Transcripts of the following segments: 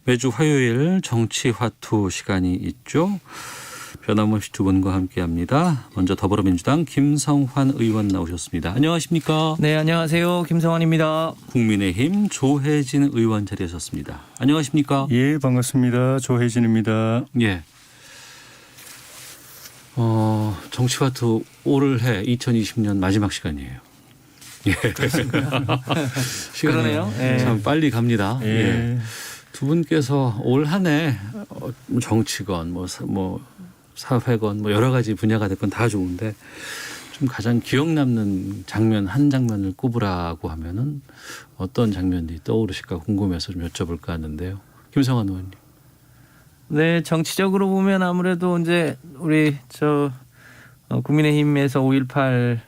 매주 화요일 정치화투 시간이 있죠. 변함없이 두 분과 함께합니다. 먼저 더불어민주당 김성환 의원 나오셨습니다. 안녕하십니까? 네, 안녕하세요. 김성환입니다. 국민의힘 조혜진 의원 자리하셨습니다. 안녕하십니까? 예, 반갑습니다. 조혜진입니다. 예. 정치화투 올해 2020년 마지막 시간이에요. 예. 그러네요. 예. 참 빨리 갑니다. 예. 예. 두 분께서 올 한 해 정치건 뭐 사회건 뭐 여러 가지 분야가 됐건 다 좋은데 좀 가장 기억 남는 장면 한 장면을 꼽으라고 하면은 어떤 장면이 떠오르실까 궁금해서 좀 여쭤볼까 하는데요. 김성환 의원님. 네, 정치적으로 보면 아무래도 이제 우리 국민의힘에서 5.18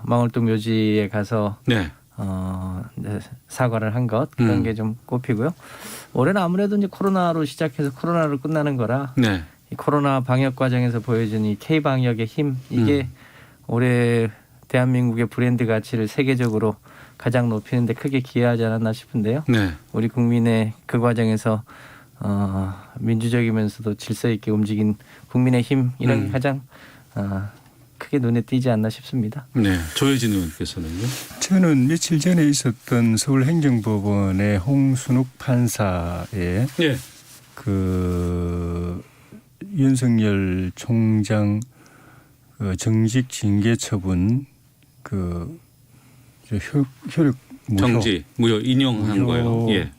망월동 묘지에 가서 네. 이제 사과를 한 것 그런 게 좀 꼽히고요. 올해는 아무래도 이제 코로나로 시작해서 코로나로 끝나는 거라 네. 이 코로나 방역 과정에서 보여준 이 K 방역의 힘 이게 올해 대한민국의 브랜드 가치를 세계적으로 가장 높이는 데 크게 기여하지 않았나 싶은데요. 네. 우리 국민의 그 과정에서 민주적이면서도 질서 있게 움직인 국민의 힘 이런 게 가장 크게 눈에 띄지 않나 싶습니다. 네. 조혜진 의원께서는요. 저는 며칠 전에 있었던 서울행정법원의 홍순욱 판사의 예. 그 윤석열 총장 정직 징계 처분 효력 정지 무효 인용한 거예요. 예.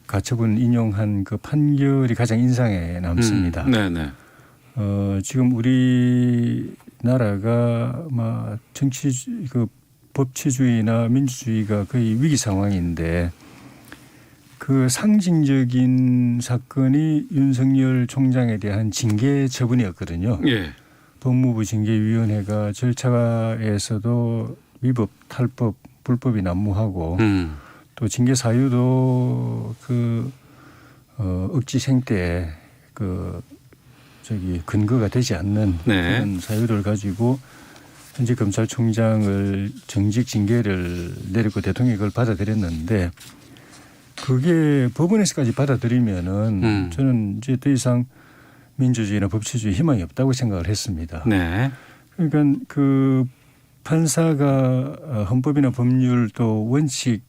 가처분 인용한 그 판결이 가장 인상에 남습니다. 네네. 지금 우리나라가 법치주의나 민주주의가 거의 위기 상황인데 그 상징적인 사건이 윤석열 총장에 대한 징계 처분이었거든요. 예. 법무부 징계위원회가 절차에서도 위법, 탈법, 불법이 난무하고 또 징계 사유도 억지 생태에 근거가 되지 않는 네. 그런 사유를 가지고 현재 검찰총장을 정직 징계를 내리고 대통령이 그걸 받아들였는데 그게 법원에서까지 받아들이면은 저는 이제 더 이상 민주주의나 법치주의 희망이 없다고 생각을 했습니다. 네. 그러니까 그 판사가 헌법이나 법률 또 원칙에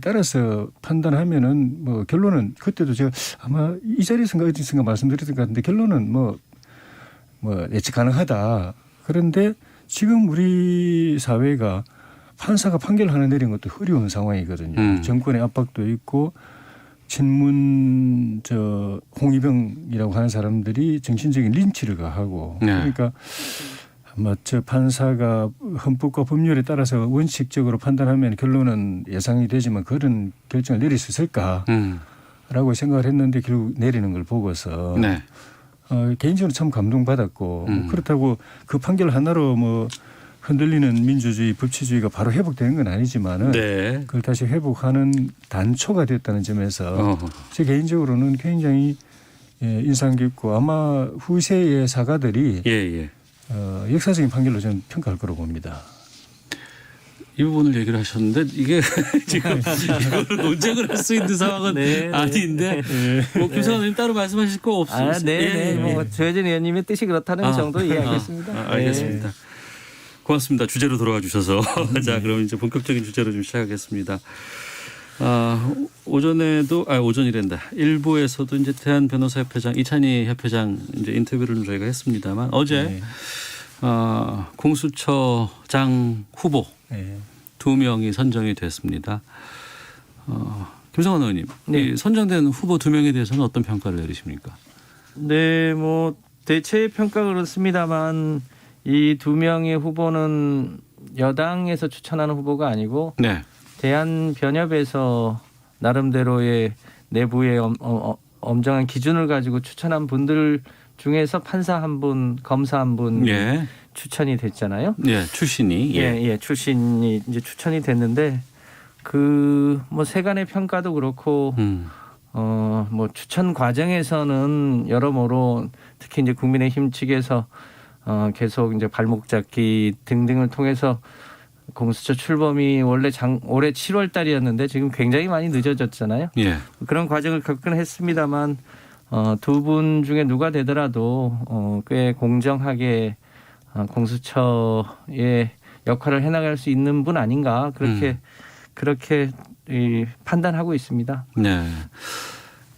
따라서 판단하면은 뭐 결론은 그때도 제가 아마 이 자리에서인가 어디선가 말씀드렸던 것 같은데 결론은 뭐 예측 가능하다. 그런데 지금 우리 사회가 판사가 판결 하나 내린 것도 어려운 상황이거든요. 정권의 압박도 있고 친문 홍위병이라고 하는 사람들이 정신적인 린치를 가하고 네. 그러니까 아마 판사가 헌법과 법률에 따라서 원칙적으로 판단하면 결론은 예상이 되지만 그런 결정을 내릴 수 있을까라고 생각을 했는데 결국 내리는 걸 보고서 네. 개인적으로 참 감동받았고 그렇다고 그 판결 하나로 흔들리는 민주주의, 법치주의가 바로 회복되는 건 아니지만은 네. 그걸 다시 회복하는 단초가 됐다는 점에서 제 개인적으로는 굉장히 인상 깊고 아마 후세의 사가들이 예. 역사적인 판결로 저는 평가할 거라고 봅니다. 이 부분을 얘기를 하셨는데 이게 지금 이거를 논쟁을 할 수 있는 상황은 네. 아닌데 김성환 의원님 따로 말씀하실 거 없으세요? 네. 조혜진 의원님의 뜻이 그렇다는 정도 이해하겠습니다. 알겠습니다. 네. 고맙습니다. 주제로 돌아와 주셔서. 자, 그럼 이제 본격적인 주제로 좀 시작하겠습니다. 오전이란다. 일부에서도 이제 대한변호사협회장 이찬희 협회장 이제 인터뷰를 좀 저희가 했습니다만 어제 공수처장 후보 네. 2명이 선정이 됐습니다. 김성환 의원님, 네. 이 선정된 후보 2명에 대해서는 어떤 평가를 내리십니까? 네, 대체 평가 그렇습니다만 이 2명의 후보는 여당에서 추천하는 후보가 아니고 네. 대한변협에서 나름대로의 내부의 엄정한 기준을 가지고 추천한 분들 중에서 판사 한 분, 검사 한 분 예. 추천이 됐잖아요. 예, 출신이. 예, 출신이 이제 추천이 됐는데 세간의 평가도 그렇고 추천 과정에서는 여러모로 특히 이제 국민의힘 측에서 계속 이제 발목 잡기 등등을 통해서 공수처 출범이 원래 올해 7월 달이었는데 지금 굉장히 많이 늦어졌잖아요. 예. 그런 과정을 겪긴 했습니다만 두 분 중에 누가 되더라도 꽤 공정하게 공수처의 역할을 해나갈 수 있는 분 아닌가 그렇게 판단하고 있습니다. 네.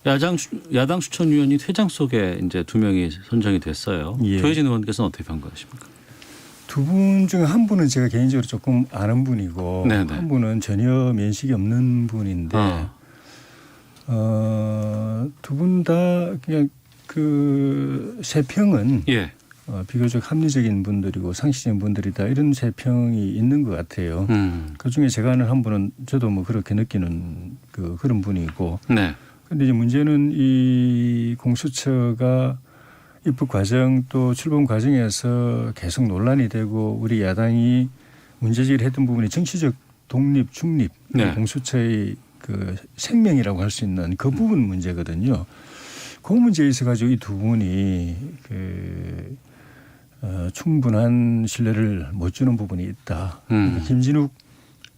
야당 추천위원이 퇴장 속에 이제 2명이 선정이 됐어요. 예. 조혜진 의원께서는 어떻게 평가하십니까? 두 분 중에 한 분은 제가 개인적으로 조금 아는 분이고 네네. 한 분은 전혀 면식이 없는 분인데 두 분 다 그냥 그 세 평은 예. 비교적 합리적인 분들이고 상식적인 분들이다 이런 세 평이 있는 것 같아요. 그 중에 제가 아는 한 분은 저도 뭐 그렇게 느끼는 그런 분이고. 네. 그런데 이제 문제는 이 공수처가 입법 과정 또 출범 과정에서 계속 논란이 되고 우리 야당이 문제제기를 했던 부분이 정치적 독립, 중립, 네. 공수처의 그 생명이라고 할 수 있는 그 부분 문제거든요. 그 문제에 있어 가지고 이 두 분이 충분한 신뢰를 못 주는 부분이 있다. 김진욱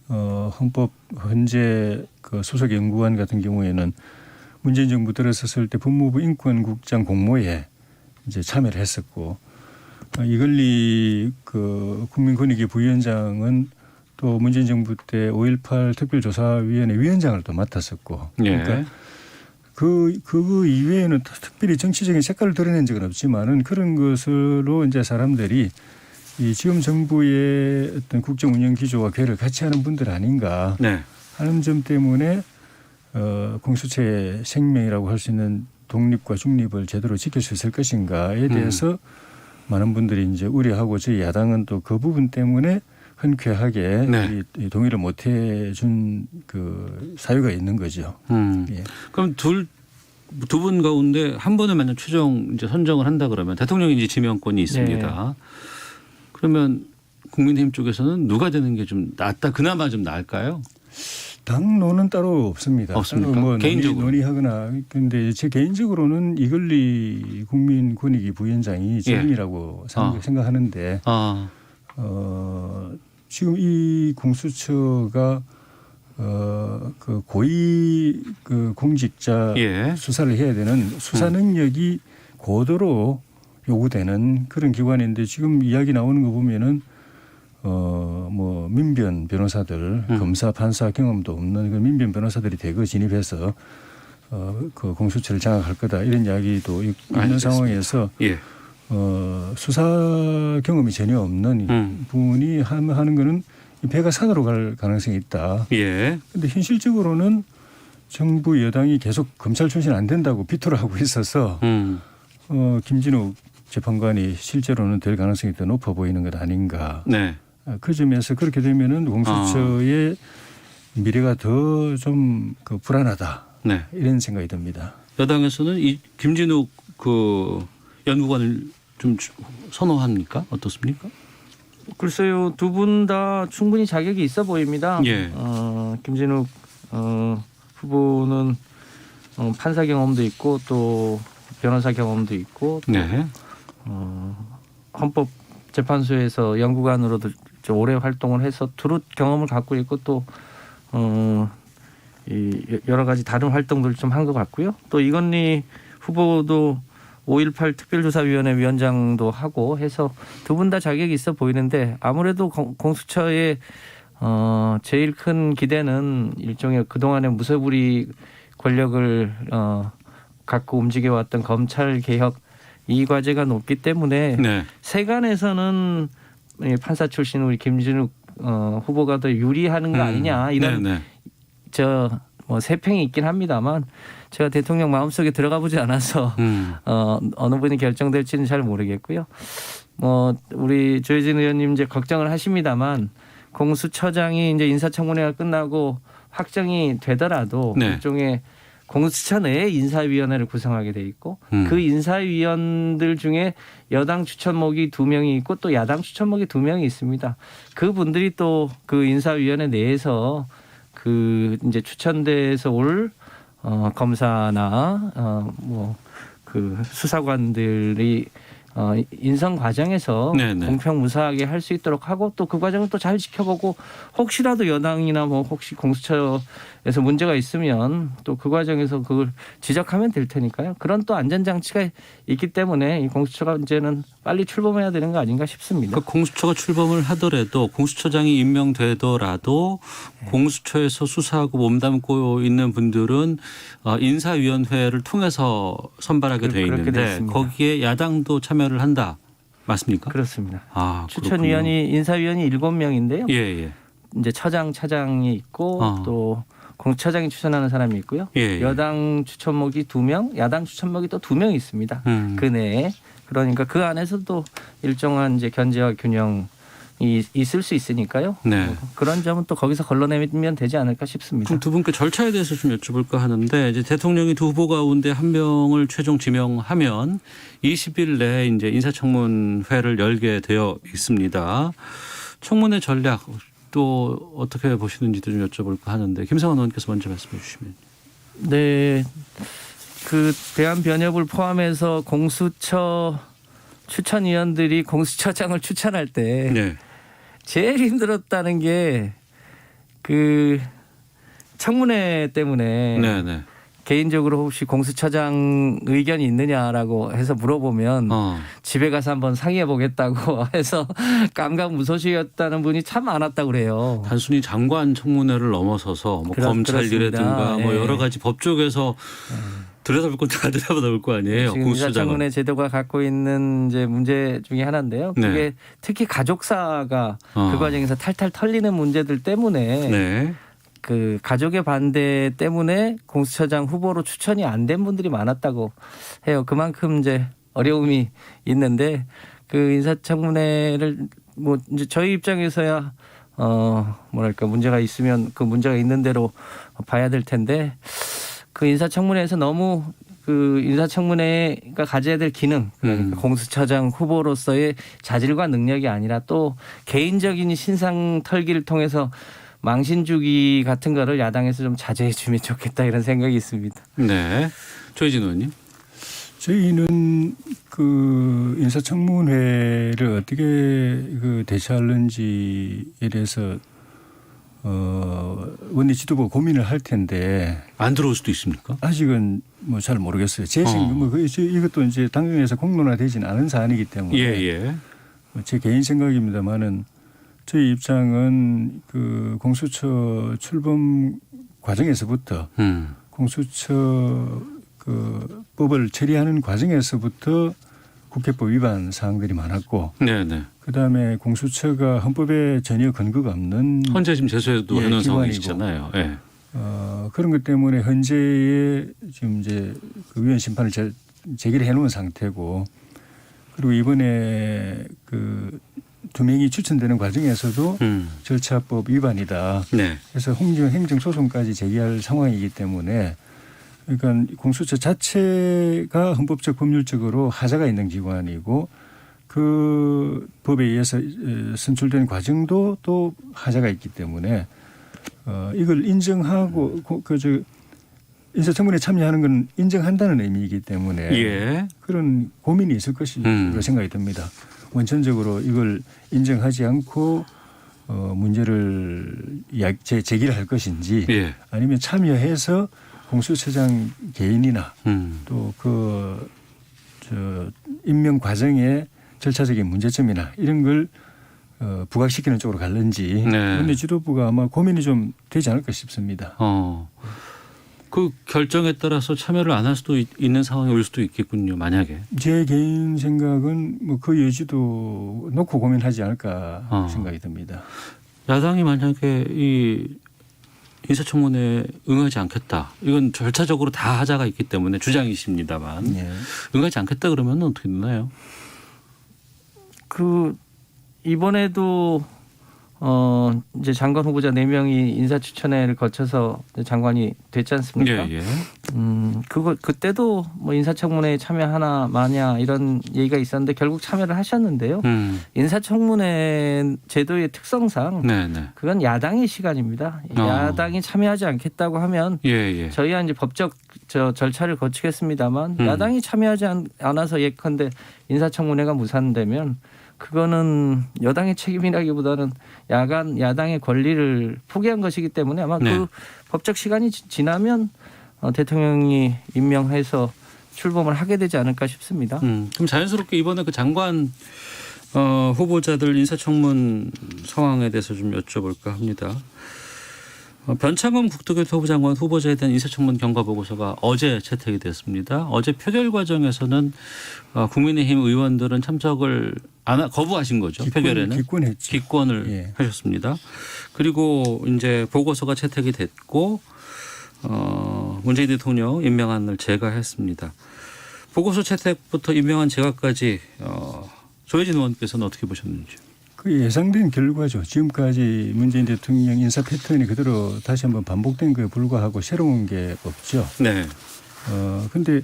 헌법 헌재 그 소속 연구관 같은 경우에는 문재인 정부 들어섰을 때 법무부 인권국장 공모에 이제 참여를 했었고 이걸리 그 국민권익위 부위원장은 또 문재인 정부 때 5.18 특별조사위원회 위원장을 또 맡았었고 그러니까 예. 그 이외에는 특별히 정치적인 색깔을 드러낸 적은 없지만은 그런 것으로 이제 사람들이 이 지금 정부의 어떤 국정 운영 기조와 궤를 같이 하는 분들 아닌가 네. 하는 점 때문에 공수처의 생명이라고 할 수 있는 독립과 중립을 제대로 지킬 수 있을 것인가에 대해서 많은 분들이 이제 우려하고 저희 야당은 또 그 부분 때문에 흔쾌하게 네. 이 동의를 못 해준 그 사유가 있는 거죠. 예. 그럼 두 분 가운데 한 분을 만약 최종 이제 선정을 한다 그러면 대통령이 이제 지명권이 있습니다. 네. 그러면 국민의힘 쪽에서는 누가 되는 게 좀 낫다, 그나마 좀 나을까요? 당론은 따로 없습니다. 없습니까? 따로 뭐 개인적으로 논의하거나 그런데 제 개인적으로는 이걸리 국민권익위 부위원장이 지금이라고 생각하는데 지금 이 공수처가 그 고위 그 공직자 예. 수사를 해야 되는 수사 능력이 고도로 요구되는 그런 기관인데 지금 이야기 나오는 거 보면은 뭐 민변 변호사들 검사 판사 경험도 없는 그 민변 변호사들이 대거 진입해서 그 공수처를 장악할 거다 이런 이야기도 있는 알겠습니다. 상황에서 예. 수사 경험이 전혀 없는 분이 하는 거는 이 배가 산으로 갈 가능성이 있다. 예. 그런데 현실적으로는 정부 여당이 계속 검찰 출신 안 된다고 비토를 하고 있어서 김진욱 재판관이 실제로는 될 가능성이 더 높아 보이는 것 아닌가. 네. 그 점에서 그렇게 되면은 공수처의 미래가 더 좀 그 불안하다. 네. 이런 생각이 듭니다. 여당에서는 이 김진욱 그 연구관을 좀 선호합니까? 어떻습니까? 글쎄요, 두 분 다 충분히 자격이 있어 보입니다. 예. 김진욱 후보는 판사 경험도 있고 또 변호사 경험도 있고 또 네. 헌법재판소에서 연구관으로도 오래 활동을 해서 두루 경험을 갖고 있고 또 이 여러 가지 다른 활동들을 좀 한 것 같고요. 또 이건희 후보도 5.18 특별조사위원회 위원장도 하고 해서 두 분 다 자격이 있어 보이는데 아무래도 공수처의 제일 큰 기대는 일종의 그동안의 무소불위 권력을 갖고 움직여왔던 검찰 개혁 이 과제가 높기 때문에 네. 세간에서는 판사 출신 우리 김진욱 후보가 더 유리하는 거 아니냐 이런 네. 뭐 세평이 있긴 합니다만 제가 대통령 마음속에 들어가 보지 않아서 어느 분이 결정될지는 잘 모르겠고요. 뭐 우리 조혜진 의원님 이제 걱정을 하십니다만 공수처장이 이제 인사청문회가 끝나고 확정이 되더라도 네. 일종의 공수처 내에 인사위원회를 구성하게 돼 있고 그 인사위원들 중에 여당 추천목이 2명이 있고 또 야당 추천목이 2명이 있습니다. 그분들이 또 그 인사위원회 내에서 그 이제 추천돼서 올 검사나 뭐 그 수사관들이 인선 과정에서 네네. 공평무사하게 할 수 있도록 하고 또 그 과정을 또 잘 지켜보고 혹시라도 여당이나 뭐 혹시 공수처에서 문제가 있으면 또 그 과정에서 그걸 지적하면 될 테니까요. 그런 또 안전장치가 있기 때문에 이 공수처가 이제는 빨리 출범해야 되는 거 아닌가 싶습니다. 그러니까 공수처가 출범을 하더라도 공수처장이 임명되더라도 공수처에서 수사하고 몸담고 있는 분들은 인사위원회를 통해서 선발하게 돼 그렇게 돼 있는데 있습니다. 거기에 야당도 참여를 한다. 맞습니까? 그렇습니다. 아, 추천위원이 인사위원이 7명인데요. 예, 예. 이제 처장, 차장이 있고 또 공수처장이 추천하는 사람이 있고요. 예, 예. 여당 추천목이 2명, 야당 추천목이 또 2명 있습니다. 그 내에 그러니까 그 안에서도 일정한 이제 견제와 균형이 있을 수 있으니까요. 네. 그런 점은 또 거기서 걸러내면 되지 않을까 싶습니다. 그럼 두 분께 절차에 대해서 좀 여쭤볼까 하는데 이제 대통령이 두 후보 가운데 한 명을 최종 지명하면 20일 내에 이제 인사청문회를 열게 되어 있습니다. 청문회 전략 또 어떻게 보시는지도 좀 여쭤볼까 하는데 김성환 의원께서 먼저 말씀해 주시면. 네, 그 대한변협을 포함해서 공수처 추천위원들이 공수처장을 추천할 때 네. 제일 힘들었다는 게 그 청문회 때문에 네, 네. 개인적으로 혹시 공수처장 의견이 있느냐라고 해서 물어보면 집에 가서 한번 상의해 보겠다고 해서 깜깜무소식이었다는 분이 참 많았다고 그래요. 단순히 장관 청문회를 넘어서서 뭐 검찰 일이라든가 뭐 네. 여러 가지 법 쪽에서 들여다볼 건 다 들여다볼 거 아니에요. 지금 인사청문회 제도가 갖고 있는 이제 문제 중에 하나인데요. 그게 네. 특히 가족사가 그 과정에서 탈탈 털리는 문제들 때문에 네. 그 가족의 반대 때문에 공수처장 후보로 추천이 안 된 분들이 많았다고 해요. 그만큼 이제 어려움이 있는데 그 인사청문회를 뭐 이제 저희 입장에서야 뭐랄까 문제가 있으면 그 문제가 있는 대로 봐야 될 텐데 그 인사청문회에서 너무 그 인사청문회가 가져야 될 기능 그러니까 공수처장 후보로서의 자질과 능력이 아니라 또 개인적인 신상 털기를 통해서 망신 주기 같은 거를 야당에서 좀 자제해 주면 좋겠다 이런 생각이 있습니다. 네. 조희진 의원님. 저희는 그 인사청문회를 어떻게 그 대처하는지에 대해서 원내 지도부 고민을 할 텐데 안 들어올 수도 있습니까? 아직은 뭐 잘 모르겠어요. 제 생각 뭐 이것도 이제 당정에서 공론화되지는 않은 사안이기 때문에 예. 제 개인 생각입니다만은 저희 입장은 그 공수처 출범 과정에서부터 공수처 그 법을 처리하는 과정에서부터 국회법 위반 사항들이 많았고, 네네. 그다음에 공수처가 헌법에 전혀 근거가 없는 현재 지금 제소에도 해놓은 기관이고, 상황이시잖아요. 예. 그런 것 때문에 현재의 지금 이제 그 위헌 심판을 제기를 해놓은 상태고, 그리고 이번에 그 2명이 추천되는 과정에서도 절차법 위반이다. 네. 그래서 행정소송까지 제기할 상황이기 때문에 그러니까 공수처 자체가 헌법적 법률적으로 하자가 있는 기관이고 그 법에 의해서 선출된 과정도 또 하자가 있기 때문에 이걸 인정하고 인사청문회에 참여하는 건 인정한다는 의미이기 때문에 예. 그런 고민이 있을 것이라고 생각이 듭니다. 원천적으로 이걸 인정하지 않고 문제를 제기를 할 것인지 예. 아니면 참여해서 공수처장 개인이나 또 임명 과정의 절차적인 문제점이나 이런 걸 부각시키는 쪽으로 갈는지 네. 원내 지도부가 아마 고민이 좀 되지 않을까 싶습니다. 그 결정에 따라서 참여를 안 할 수도 있는 상황이 올 수도 있겠군요. 만약에. 제 개인 생각은 뭐 그 여지도 놓고 고민하지 않을까 생각이 듭니다. 야당이 만약에 이 인사청문회에 응하지 않겠다. 이건 절차적으로 다 하자가 있기 때문에 주장이십니다만 예. 응하지 않겠다 그러면 어떻게 되나요? 그 이번에도 이제 장관 후보자 4명이 인사추천회를 거쳐서 장관이 됐지 않습니까? 예, 예. 그때도 뭐 인사청문회에 참여하나 마냐 이런 얘기가 있었는데 결국 참여를 하셨는데요. 인사청문회 제도의 특성상 네, 네. 그건 야당의 시간입니다. 야당이 참여하지 않겠다고 하면 예, 예. 저희가 이제 법적 절차를 거치겠습니다만 야당이 참여하지 않아서 예컨대 인사청문회가 무산되면 그거는 여당의 책임이라기보다는 야당의 권리를 포기한 것이기 때문에 아마 네. 그 법적 시간이 지나면 대통령이 임명해서 출범을 하게 되지 않을까 싶습니다. 그럼 자연스럽게 이번에 그 장관 후보자들 인사청문 상황에 대해서 좀 여쭤볼까 합니다. 변창흠 국토교통부 장관 후보자에 대한 인사청문 경과보고서가 어제 채택이 됐습니다. 어제 표결 과정에서는 국민의힘 의원들은 참석을 거부하신 거죠. 표결에는. 기권했죠. 기권을 예. 하셨습니다. 그리고 이제 보고서가 채택이 됐고 문재인 대통령 임명안을 제거했습니다. 보고서 채택부터 임명안 제거까지 조혜진 의원께서는 어떻게 보셨는지. 그 예상된 결과죠. 지금까지 문재인 대통령 인사 패턴이 그대로 다시 한번 반복된 거에 불과하고 새로운 게 없죠. 네. 근데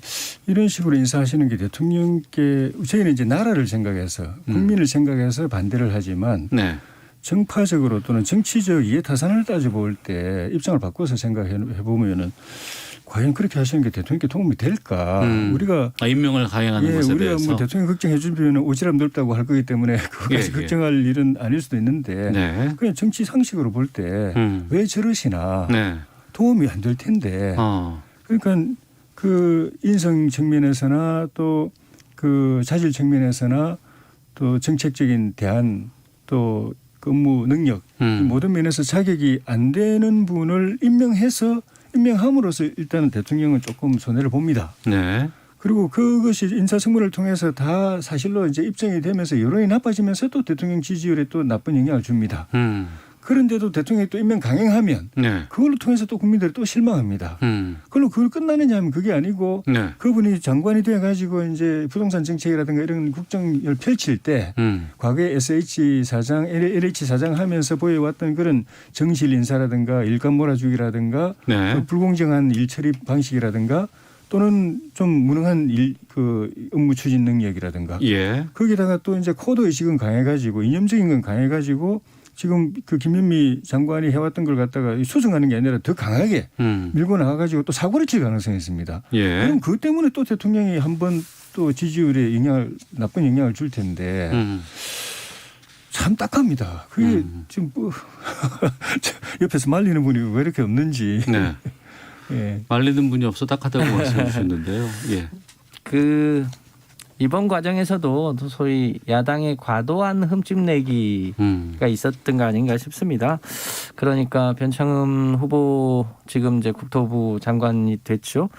이런 식으로 인사하시는 게 대통령께 저희는 이제 나라를 생각해서 국민을 생각해서 반대를 하지만 네. 정파적으로 또는 정치적 이해타산을 따져볼 때 입장을 바꿔서 생각해 보면은 과연 그렇게 하시는 게 대통령께 도움이 될까? 우리가 임명을 강행하는 것에 우리가 대해서. 뭐 대통령 걱정해 주면 오지랖 넓다고 할 거기 때문에 그것까지 걱정할 일은 아닐 수도 있는데 네. 그냥 정치 상식으로 볼 때 왜 저러시나 네. 도움이 안 될 텐데 그러니까 그 인성 측면에서나 또 그 자질 측면에서나 또 정책적인 대안 또 업무 능력 모든 면에서 자격이 안 되는 분을 임명함으로써 일단은 대통령은 조금 손해를 봅니다. 네. 그리고 그것이 인사청문회를 통해서 다 사실로 이제 입증이 되면서 여론이 나빠지면서 또 대통령 지지율에 또 나쁜 영향을 줍니다. 그런데도 대통령이 또 임명 강행하면 네. 그걸로 통해서 또 국민들이 또 실망합니다. 그걸로 그걸 끝나느냐 하면 그게 아니고 네. 그분이 장관이 돼 가지고 이제 부동산 정책이라든가 이런 국정을 펼칠 때 과거에 SH 사장, LH 사장 하면서 보여왔던 그런 정실 인사라든가 일감 몰아주기라든가 네. 또 불공정한 일 처리 방식이라든가 또는 좀 무능한 그 업무 추진 능력이라든가 예. 거기다가 또 이제 코드 의식은 강해가지고 이념적인 건 강해가지고 지금 그 김현미 장관이 해왔던 걸 갖다가 수정하는 게 아니라 더 강하게 밀고 나가가지고 또 사고를 칠 가능성이 있습니다. 예. 그럼 그것 때문에 또 대통령이 한번 또 지지율에 나쁜 영향을 줄 텐데 참 딱합니다. 그게 지금 뭐 옆에서 말리는 분이 왜 이렇게 없는지. 네. 예. 말리는 분이 없어 딱하다고 말씀해 주셨는데요. 예. 이번 과정에서도 소위 야당의 과도한 흠집내기가 있었던 거 아닌가 싶습니다. 그러니까 변창흠 후보 지금 이제 국토부 장관이 됐죠.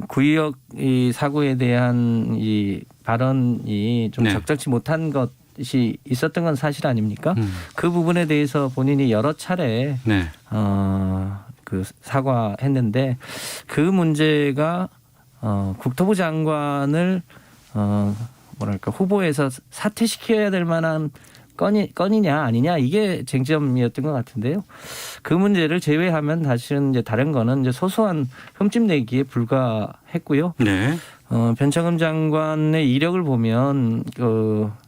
구의역 이 사고에 대한 이 발언이 좀 네. 적절치 못한 것이 있었던 건 사실 아닙니까? 그 부분에 대해서 본인이 여러 차례 네. 그 사과했는데 그 문제가 국토부 장관을 뭐랄까 후보에서 사퇴시켜야 될 만한 건이냐 아니냐 이게 쟁점이었던 것 같은데요. 그 문제를 제외하면 사실은 이제 다른 거는 이제 소소한 흠집내기에 불과했고요. 네. 변창흠 장관의 이력을 보면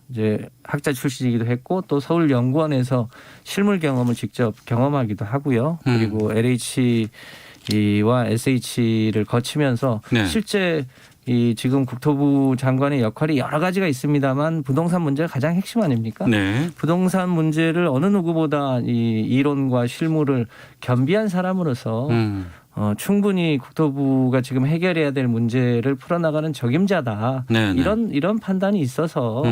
이제 학자 출신이기도 했고 또 서울연구원에서 실물 경험을 직접 경험하기도 하고요. 그리고 LH와 SH를 거치면서 네. 실제 이 지금 국토부 장관의 역할이 여러 가지가 있습니다만 부동산 문제가 가장 핵심 아닙니까? 네. 부동산 문제를 어느 누구보다 이 이론과 실무를 겸비한 사람으로서 충분히 국토부가 지금 해결해야 될 문제를 풀어나가는 적임자다. 네, 네. 이런 판단이 있어서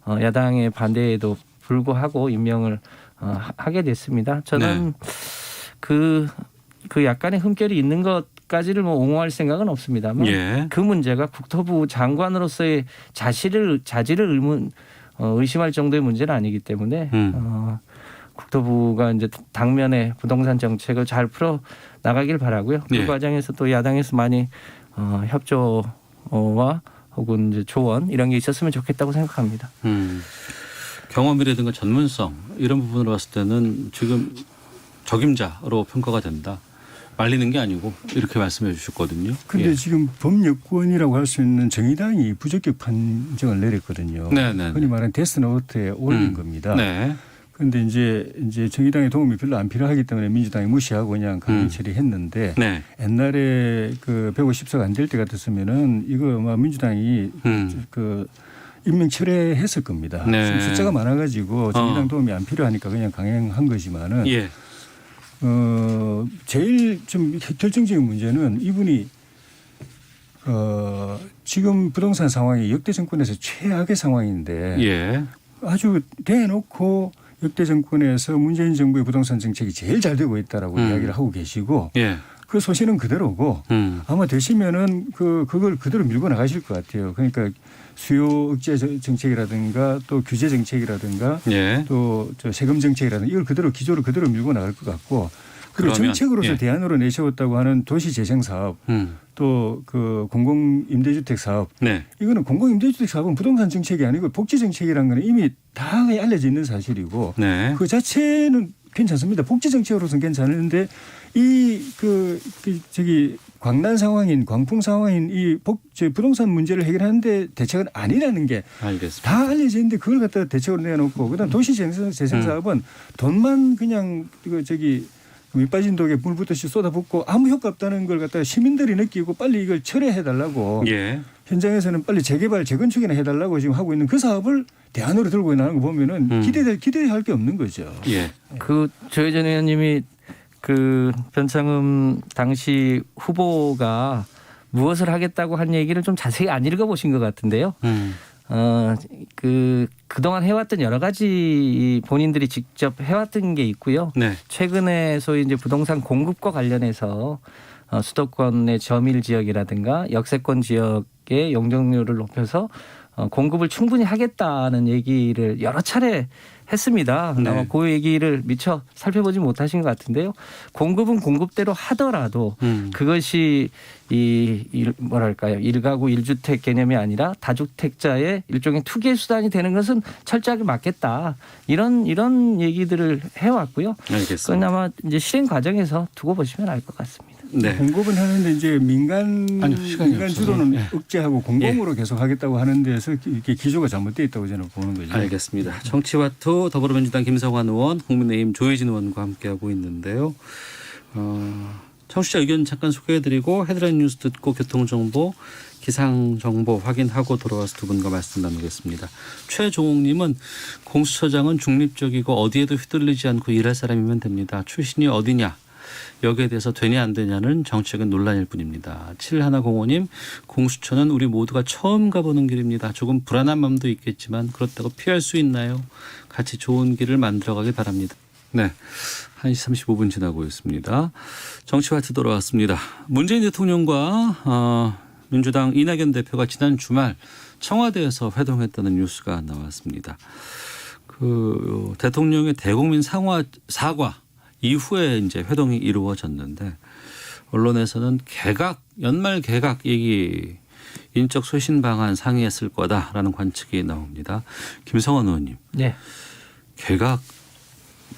야당의 반대에도 불구하고 임명을 하게 됐습니다. 저는 그 약간의 흠결이 있는 것까지를 뭐 옹호할 생각은 없습니다만 예. 그 문제가 국토부 장관으로서의 자질을 의심할 정도의 문제는 아니기 때문에 국토부가 이제 당면에 부동산 정책을 잘 풀어 나가길 바라고요. 그 예. 과정에서 또 야당에서 많이 협조와 혹은 이제 조언 이런 게 있었으면 좋겠다고 생각합니다. 경험이라든가 전문성 이런 부분으로 봤을 때는 지금 적임자로 평가가 된다. 말리는 게 아니고 이렇게 말씀해 주셨거든요. 근데 예. 지금 법여권이라고 할 수 있는 정의당이 부적격 판정을 내렸거든요. 네네. 흔히 말하는 데스노트에 올린 겁니다. 네. 그런데 이제 정의당의 도움이 별로 안 필요하기 때문에 민주당이 무시하고 그냥 강행 처리했는데 네. 옛날에 그 150석 안 될 때 같았으면은 이거 아마 민주당이 그 임명 철회했을 겁니다. 네. 지금 숫자가 많아가지고 정의당 도움이 안 필요하니까 그냥 강행한 거지만은 예. 제일 좀 결정적인 문제는 이분이 지금 부동산 상황이 역대 정권에서 최악의 상황인데 예. 아주 대놓고 역대 정권에서 문재인 정부의 부동산 정책이 제일 잘 되고 있다라고 이야기를 하고 계시고 예. 그 소신은 그대로고 아마 되시면은 그걸 그대로 밀고 나가실 것 같아요. 그러니까 수요 억제 정책이라든가 또 규제 정책이라든가 예. 또 저 세금 정책이라든가 이걸 그대로 기조를 그대로 밀고 나갈 것 같고 그리고 그러면, 정책으로서 예. 대안으로 내세웠다고 하는 도시 재생 사업 또 그 공공 임대주택 사업 네. 이거는 공공 임대주택 사업은 부동산 정책이 아니고 복지 정책이라는 거는 이미 다 알려져 있는 사실이고 네. 그 자체는 괜찮습니다. 복지 정책으로서는 괜찮은데 저기 광난 상황인 광풍 상황인 부동산 문제를 해결하는데 대책은 아니라는 게 알겠습니다. 다 알려져 있는데 그걸 갖다가 대책으로 내놓고 그다음 도시 재생 사업은 돈만 그냥 밑 빠진 독에 물 붓듯이 쏟아붓고 아무 효과 없다는 걸 갖다가 시민들이 느끼고 빨리 이걸 철회해달라고 예. 현장에서는 빨리 재개발 재건축이나 해달라고 지금 하고 있는 그 사업을 대안으로 들고 나가는 거 보면은 기대할 게 없는 거죠. 예. 그 조혜전 의원님이 그 변창흠 당시 후보가 무엇을 하겠다고 한 얘기를 좀 자세히 안 읽어보신 것 같은데요. 그동안 해왔던 여러 가지 본인들이 직접 해왔던 게 있고요. 네. 최근에 소위 이제 부동산 공급과 관련해서 수도권의 저밀 지역이라든가 역세권 지역의 용적률을 높여서 공급을 충분히 하겠다는 얘기를 여러 차례 했습니다. 네. 아마 그 얘기를 미처 살펴보지 못하신 것 같은데요. 공급은 공급대로 하더라도 그것이 뭐랄까요, 1가구 1주택 개념이 아니라 다주택자의 일종의 투기의 수단이 되는 것은 철저하게 막겠다. 이런 얘기들을 해왔고요. 알겠습니다. 그건 아마 이제 실행 과정에서 두고 보시면 알 것 같습니다. 네. 공급은 하는데 이제 민간 시간이 주도는 없어서. 억제하고 공공으로 계속 하겠다고 하는 데서 이렇게 기조가 잘못되어 있다고 저는 보는 거죠. 알겠습니다. 정치와투 더불어민주당 김성환 의원, 국민의힘 조혜진 의원과 함께하고 있는데요. 청취자 의견 잠깐 소개해드리고 헤드라인 뉴스 듣고 교통정보, 기상정보 확인하고 돌아와서 두 분과 말씀 나누겠습니다. 최종옥님은 공수처장은 중립적이고 어디에도 휘둘리지 않고 일할 사람이면 됩니다. 출신이 어디냐. 여기에 대해서 되냐 안 되냐는 정치적인 논란일 뿐입니다. 7105님, 공수처는 우리 모두가 처음 가보는 길입니다. 조금 불안한 마음도 있겠지만 그렇다고 피할 수 있나요? 같이 좋은 길을 만들어가길 바랍니다. 네, 1시 35분 지나고 있습니다. 정치화투 돌아왔습니다. 문재인 대통령과 민주당 이낙연 대표가 지난 주말 청와대에서 회동했다는 뉴스가 나왔습니다. 그 대통령의 대국민 사과 이후에 이제 회동이 이루어졌는데 언론에서는 연말 개각 얘기, 인적 쇄신 방안 상의했을 거다라는 관측이 나옵니다. 김성환 의원님, 네. 개각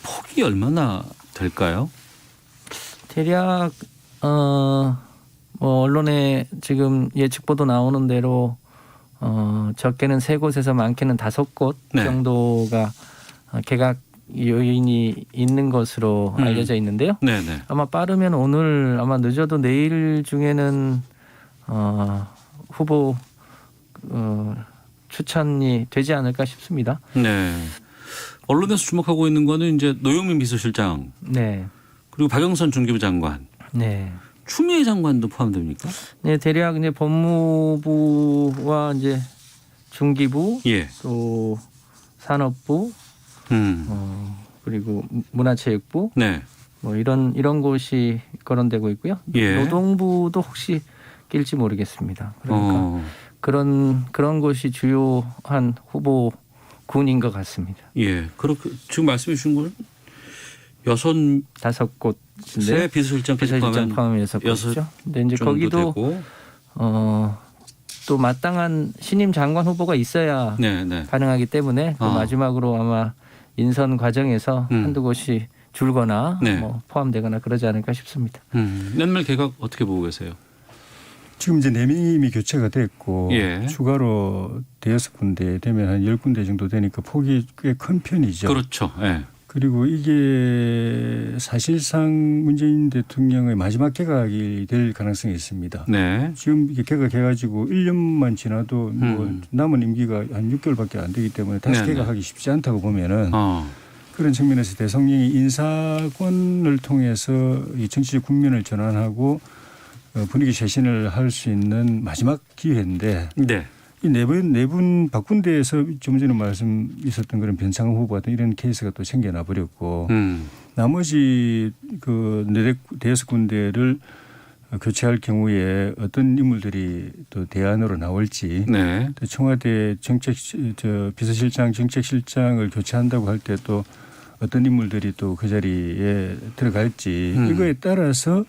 폭이 얼마나 될까요? 대략 뭐 언론에 지금 예측 보도 나오는 대로 적게는 3곳에서 많게는 5곳 네. 정도가 개각 요인이 있는 것으로 알려져 있는데요. 네네. 아마 빠르면 오늘, 아마 늦어도 내일 중에는 후보 추천이 되지 않을까 싶습니다. 네. 언론에서 주목하고 있는 거는 이제 노영민 비서실장, 네, 그리고 박영선 중기부 장관, 네, 추미애 장관도 포함됩니까? 네, 대략 이제 법무부와 이제 중기부, 예. 또 산업부, 그리고 문화체육부, 네. 뭐 이런 곳이 거론되고 있고요. 예. 노동부도 혹시 낄지 모르겠습니다. 그러니까 그런 곳이 주요한 후보군인 것 같습니다. 예. 그렇게 지금 말씀해 주신 건 5곳인데 새 비서실장까지 비서실장 포함하면 포함해서 6곳이죠. 근데 이제 거기도 되고. 또 마땅한 신임 장관 후보가 있어야 네, 네. 가능하기 때문에 그 마지막으로 아마 인선 과정에서 한두 곳이 줄거나 네. 뭐 포함되거나 그러지 않을까 싶습니다. 연말 개각 어떻게 보고 계세요? 지금 이제 4명이 교체가 됐고 예. 추가로 5군데 되면 한 10군데 정도 되니까 폭이 꽤 큰 편이죠. 그렇죠. 예. 그리고 이게 사실상 문재인 대통령의 마지막 개각이 될 가능성이 있습니다. 네. 지금 이게 개각해가지고 1년만 지나도 뭐 남은 임기가 한 6개월밖에 안 되기 때문에 다시 네네. 개각하기 쉽지 않다고 보면은 어. 그런 측면에서 대통령이 인사권을 통해서 이 정치적 국면을 전환하고 분위기 쇄신을 할 수 있는 마지막 기회인데 네. 이 네 분 바꾼 데에서 좀 전에 말씀 있었던 그런 변창흠 후보 같은 이런 케이스가 또 생겨나 버렸고 나머지 그 5군데를 교체할 경우에 어떤 인물들이 또 대안으로 나올지 네. 또 청와대 비서실장 정책실장을 교체한다고 할 때 또 어떤 인물들이 또 그 자리에 들어갈지 이거에 따라서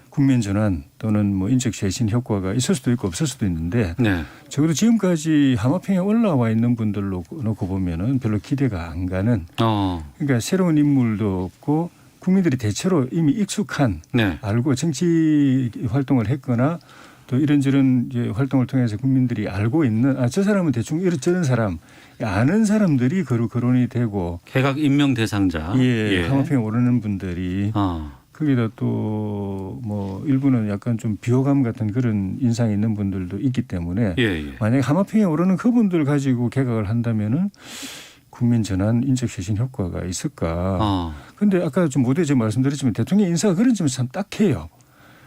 국면 전환 또는 뭐 인적 쇄신 효과가 있을 수도 있고 없을 수도 있는데 네. 적어도 지금까지 하마평에 올라와 있는 분들로 놓고 보면은 별로 기대가 안 가는 그러니까 새로운 인물도 없고 국민들이 대체로 이미 익숙한 네. 알고 정치 활동을 했거나 또 이런저런 이제 활동을 통해서 국민들이 알고 있는 저 사람은 대충 이런저런 사람 아는 사람들이 거론이 되고 개각 임명 대상자. 예. 하마평에 오르는 분들이 거기다 또 뭐 일부는 약간 좀 비호감 같은 그런 인상이 있는 분들도 있기 때문에 만약에 하마평에 오르는 그분들 가지고 개각을 한다면은 국민 전환 인적 쇄신 효과가 있을까. 그런데 아까 좀 모두에 제가 말씀드렸지만 대통령 인사가 그런 점에서 참 딱해요.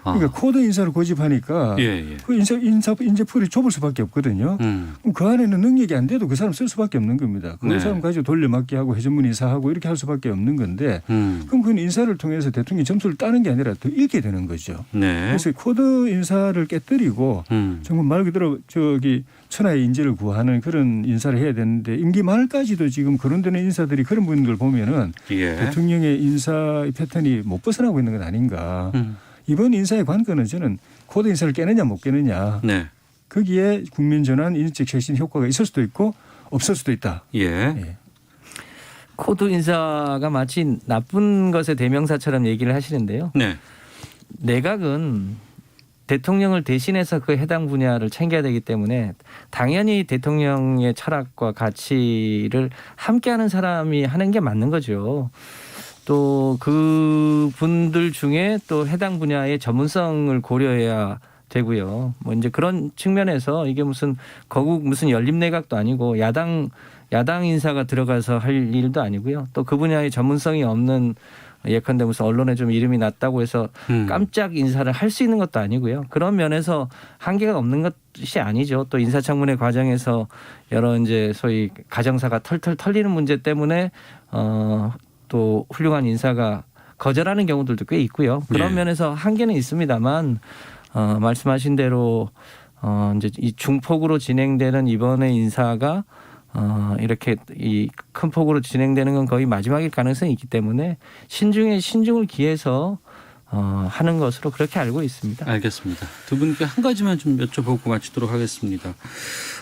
그러니까 코드 인사를 고집하니까 그 인재풀이 좁을 수밖에 없거든요. 그럼 그 안에는 능력이 안 돼도 그 사람 쓸 수밖에 없는 겁니다. 그 사람 가지고 돌려막기 하고 회전문 인사하고 이렇게 할 수밖에 없는 건데 그럼 그 인사를 통해서 대통령이 점수를 따는 게 아니라 더 잃게 되는 거죠. 네. 그래서 코드 인사를 깨뜨리고 정말 말 그대로 저기 천하의 인재를 구하는 그런 인사를 해야 되는데 임기 말까지도 지금 거론되는 인사들이 그런 분들 보면은 대통령의 인사 패턴이 못 벗어나고 있는 건 아닌가. 이번 인사의 관건은 저는 코드 인사를 깨느냐 못 깨느냐. 네. 거기에 국민 전환 인적 쇄신 효과가 있을 수도 있고 없을 수도 있다. 예. 코드 인사가 마치 나쁜 것의 대명사처럼 얘기를 하시는데요. 네. 내각은 대통령을 대신해서 그 해당 분야를 챙겨야 되기 때문에 당연히 대통령의 철학과 가치를 함께하는 사람이 하는 게 맞는 거죠. 또 그 분들 중에 또 해당 분야의 전문성을 고려해야 되고요. 뭐 이제 그런 측면에서 이게 무슨 열린 내각도 아니고 야당 인사가 들어가서 할 일도 아니고요. 또 그 분야의 전문성이 없는 예컨대 무슨 언론에 좀 이름이 났다고 해서 깜짝 인사를 할 수 있는 것도 아니고요. 그런 면에서 한계가 없는 것이 아니죠. 또 인사청문회 과정에서 여러 이제 소위 가정사가 털털 털리는 문제 때문에 또 훌륭한 인사가 거절하는 경우들도 꽤 있고요. 그런 면에서 한계는 있습니다만 말씀하신 대로 이제 이 중폭으로 진행되는 이번의 인사가 이렇게 이 큰 폭으로 진행되는 건 거의 마지막일 가능성이 있기 때문에 신중에 신중을 기해서 하는 것으로 그렇게 알고 있습니다. 알겠습니다. 두 분께 한 가지만 좀 여쭤보고 마치도록 하겠습니다.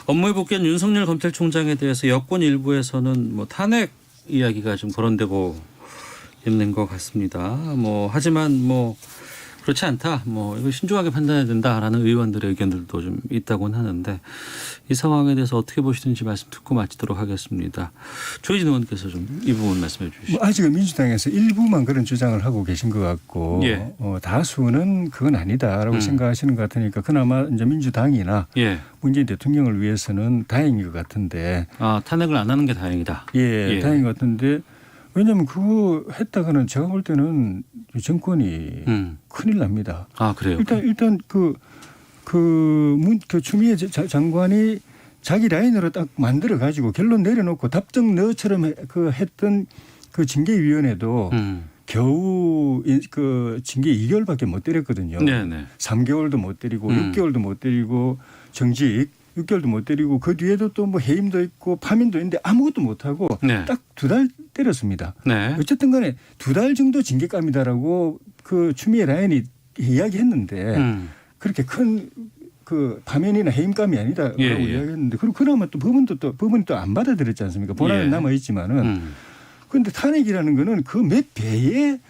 업무에 복귀한 윤석열 검찰총장에 대해서 여권 일부에서는 뭐 탄핵 이야기가 좀 거론되고 있는 것 같습니다. 뭐 하지만 뭐 그렇지 않다. 뭐 이거 신중하게 판단해야 된다라는 의원들의 의견들도 좀 있다고는 하는데 이 상황에 대해서 어떻게 보시는지 말씀 듣고 마치도록 하겠습니다. 조희진 의원께서 좀 이 부분 말씀해 주시죠. 아직은 민주당에서 일부만 그런 주장을 하고 계신 것 같고 다수는 그건 아니다라고 생각하시는 것 같으니까 그나마 이제 민주당이나 문재인 대통령을 위해서는 다행인 것 같은데. 탄핵을 안 하는 게 다행이다. 다행인 것 같은데 왜냐하면 그거 했다가는 제가 볼 때는 정권이 큰일 납니다. 그래요? 일단 그 추미애 장관이 자기 라인으로 딱 만들어 가지고 결론 내려놓고 답정 너처럼 그 했던 그 징계위원회도 겨우 그 징계 2개월밖에 못 때렸거든요. 네네. 3개월도 못 때리고 6개월도 못 때리고 정직 6개월도 못 때리고 그 뒤에도 또 뭐 해임도 있고 파면도 있는데 아무것도 못하고 딱 2달 때렸습니다. 어쨌든 간에 2달 정도 징계감이다라고 그 추미애 라인이 이야기했는데 그렇게 큰 그 파면이나 해임감이 아니다라고 예, 예. 이야기했는데 그럼 그나마 또 법원이 또 안 받아들였지 않습니까? 본안은 예. 남아 있지만은 그런데 탄핵이라는 거는 그 몇 배의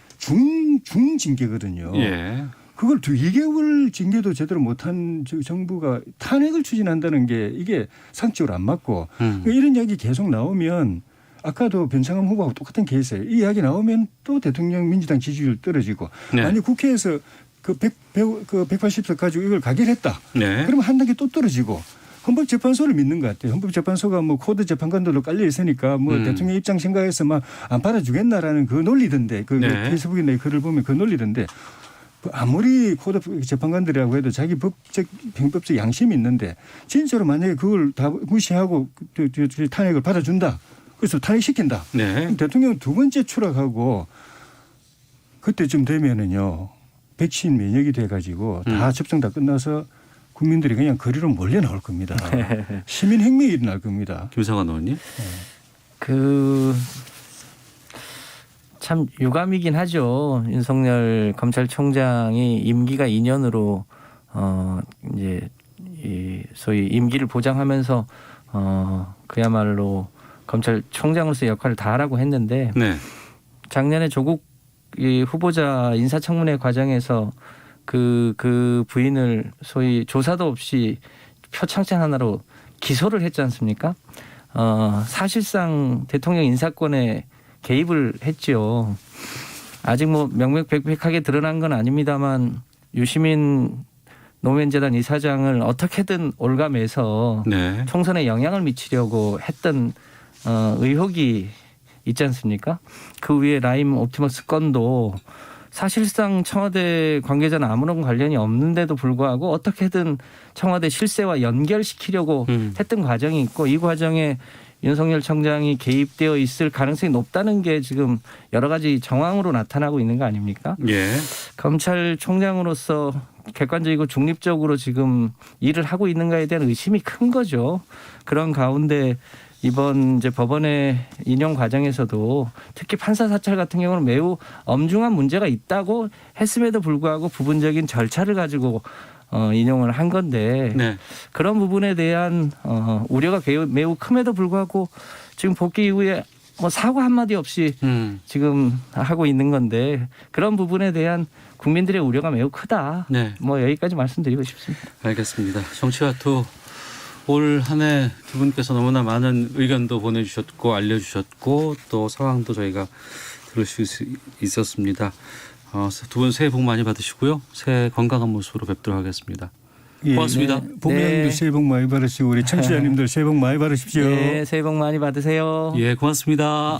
중징계거든요. 예. 그걸 2개월 징계도 제대로 못한 정부가 탄핵을 추진한다는 게 이게 상식적으로 안 맞고 이런 이야기 계속 나오면 아까도 변창흠 후보하고 똑같은 케이스예요. 이 이야기 나오면 또 대통령 민주당 지지율 떨어지고 네. 아니 국회에서 그 180석 가지고 이걸 가결했다. 네. 그러면 한 단계 또 떨어지고 헌법재판소를 믿는 것 같아요. 헌법재판소가 뭐 코드 재판관들로 깔려 있으니까 뭐 대통령 입장 생각해서 막 안 받아주겠나라는 그 논리던데 그 네. 페이스북에 내 글을 보면 그 논리던데 아무리 코드 재판관들이라고 해도 자기 법적 형법적 양심이 있는데 진짜로 만약에 그걸 다 무시하고 탄핵을 받아준다. 그래서 탄핵시킨다. 네. 대통령 두 번째 추락하고 그때쯤 되면은요. 백신 면역이 돼가지고 다 접종 다 끝나서 국민들이 그냥 거리로 몰려 나올 겁니다. 시민혁명이 일어날 겁니다. 김성환 의원님. 참 유감이긴 하죠. 윤석열 검찰총장이 임기가 2년으로 이제 이 소위 임기를 보장하면서 그야말로 검찰총장으로서의 역할을 다하라고 했는데 네. 작년에 조국 이 후보자 인사청문회 과정에서 그 부인을 소위 조사도 없이 표창장 하나로 기소를 했지 않습니까? 사실상 대통령 인사권에 개입을 했죠. 아직 뭐 명명백백하게 드러난 건 아닙니다만 유시민 노무현재단 이사장을 어떻게든 올감해서 네. 총선에 영향을 미치려고 했던 의혹이 있지 않습니까? 그 위에 라임 옵티머스 건도 사실상 청와대 관계자는 아무런 관련이 없는데도 불구하고 어떻게든 청와대 실세와 연결시키려고 했던 과정이 있고 이 과정에 윤석열 청장이 개입되어 있을 가능성이 높다는 게 지금 여러 가지 정황으로 나타나고 있는 거 아닙니까? 예. 검찰총장으로서 객관적이고 중립적으로 지금 일을 하고 있는가에 대한 의심이 큰 거죠. 그런 가운데 이번 이제 법원의 인용 과정에서도 특히 판사 사찰 같은 경우는 매우 엄중한 문제가 있다고 했음에도 불구하고 부분적인 절차를 가지고 인용을 한 건데 네. 그런 부분에 대한 우려가 매우 큼에도 불구하고 지금 복귀 이후에 뭐 사과 한마디 없이 지금 하고 있는 건데 그런 부분에 대한 국민들의 우려가 매우 크다. 네. 뭐 여기까지 말씀드리고 싶습니다. 알겠습니다. 정치와투 올 한 해 두 분께서 너무나 많은 의견도 보내주셨고 알려주셨고 또 상황도 저희가 들을 수 있었습니다. 두 분 새해 복 많이 받으시고요. 새해 건강한 모습으로 뵙도록 하겠습니다. 고맙습니다. 본부장님도 새해 복 많이 받으시고 우리 청취자님들 새해 복 많이 받으십시오. 네, 새해 복 많이 받으세요. 예, 고맙습니다.